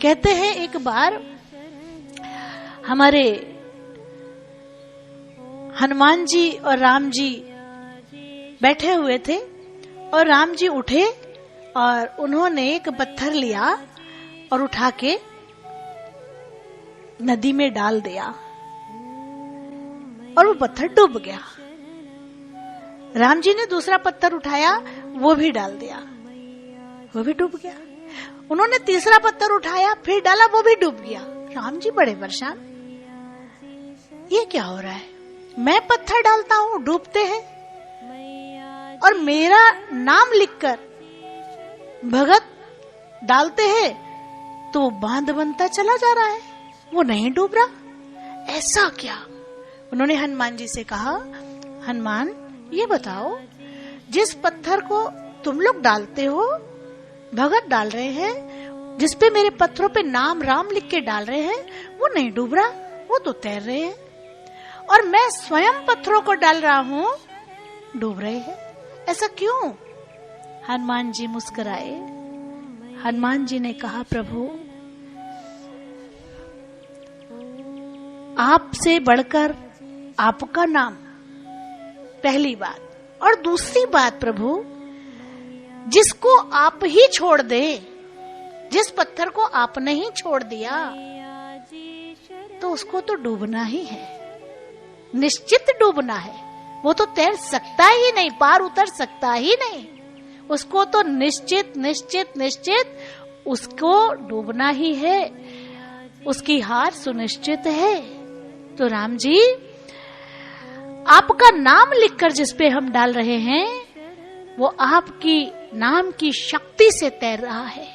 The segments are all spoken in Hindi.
कहते हैं एक बार हमारे हनुमान जी और राम जी बैठे हुए थे और राम जी उठे और उन्होंने एक पत्थर लिया और उठा के नदी में डाल दिया और वो पत्थर डूब गया। राम जी ने दूसरा पत्थर उठाया, वो भी डाल दिया, वो भी डूब गया। उन्होंने तीसरा पत्थर उठाया, फिर डाला, वो भी डूब गया। राम जी बड़े परेशान, ये क्या हो रहा है? मैं पत्थर डालता हूँ, डूबते हैं, और मेरा नाम लिखकर भगत डालते हैं तो बांध बनता चला जा रहा है, वो नहीं डूब रहा, ऐसा क्या? उन्होंने हनुमान जी से कहा, हनुमान ये बताओ, जिस पत्थर को तुम लोग डालते हो, भगत डाल रहे हैं, जिसपे मेरे पत्थरों पे नाम राम लिख के डाल रहे हैं, वो नहीं डूब रहा, वो तो तैर रहे हैं, और मैं स्वयं पत्थरों को डाल रहा हूं, डूब रहे हैं, ऐसा क्यों? हनुमान जी मुस्कुराए। हनुमान जी ने कहा, प्रभु आपसे बढ़कर आपका नाम, पहली बात, और दूसरी बात प्रभु, जिसको आप ही छोड़ दे, जिस पत्थर को आपने ही छोड़ दिया, तो उसको तो डूबना ही है, निश्चित डूबना है, वो तो तैर सकता ही नहीं, पार उतर सकता ही नहीं, उसको तो निश्चित निश्चित निश्चित उसको डूबना ही है, उसकी हार सुनिश्चित है। तो राम जी, आपका नाम लिखकर जिस पे हम डाल रहे हैं, वो आपकी नाम की शक्ति से तैर रहा है,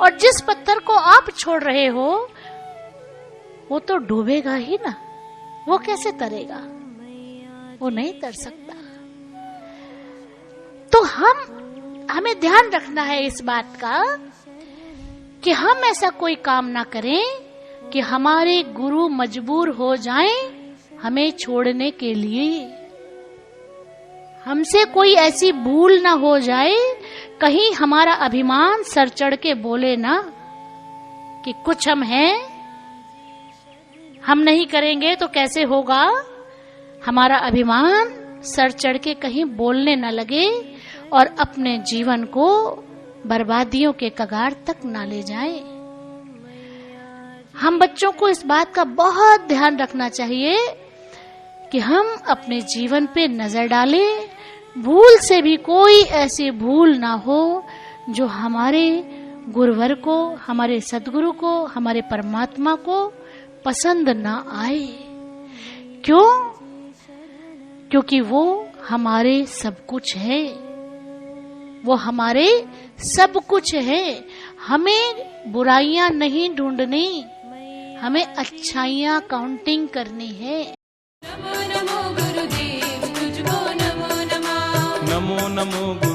और जिस पत्थर को आप छोड़ रहे हो, वो तो डूबेगा ही ना, वो कैसे तरेगा? वो नहीं तर सकता। तो हमें ध्यान रखना है इस बात का कि हम ऐसा कोई काम ना करें कि हमारे गुरु मजबूर हो जाएं हमें छोड़ने के लिए। हमसे कोई ऐसी भूल ना हो जाए, कहीं हमारा अभिमान सर चढ़ के बोले ना कि कुछ हम हैं, हम नहीं करेंगे तो कैसे होगा। हमारा अभिमान सर चढ़ के कहीं बोलने न लगे और अपने जीवन को बर्बादियों के कगार तक ना ले जाए। हम बच्चों को इस बात का बहुत ध्यान रखना चाहिए कि हम अपने जीवन पे नजर डालें, भूल से भी कोई ऐसी भूल ना हो जो हमारे गुरुवर को, हमारे सद्गुरु को, हमारे परमात्मा को पसंद ना आए। क्यों? क्योंकि वो हमारे सब कुछ है, वो हमारे सब कुछ है। हमें बुराइयां नहीं ढूंढनी, हमें अच्छाइयां काउंटिंग करनी है। नमो नमो गुरुदेव तुझको नमो नमः। नमो नमो गुरु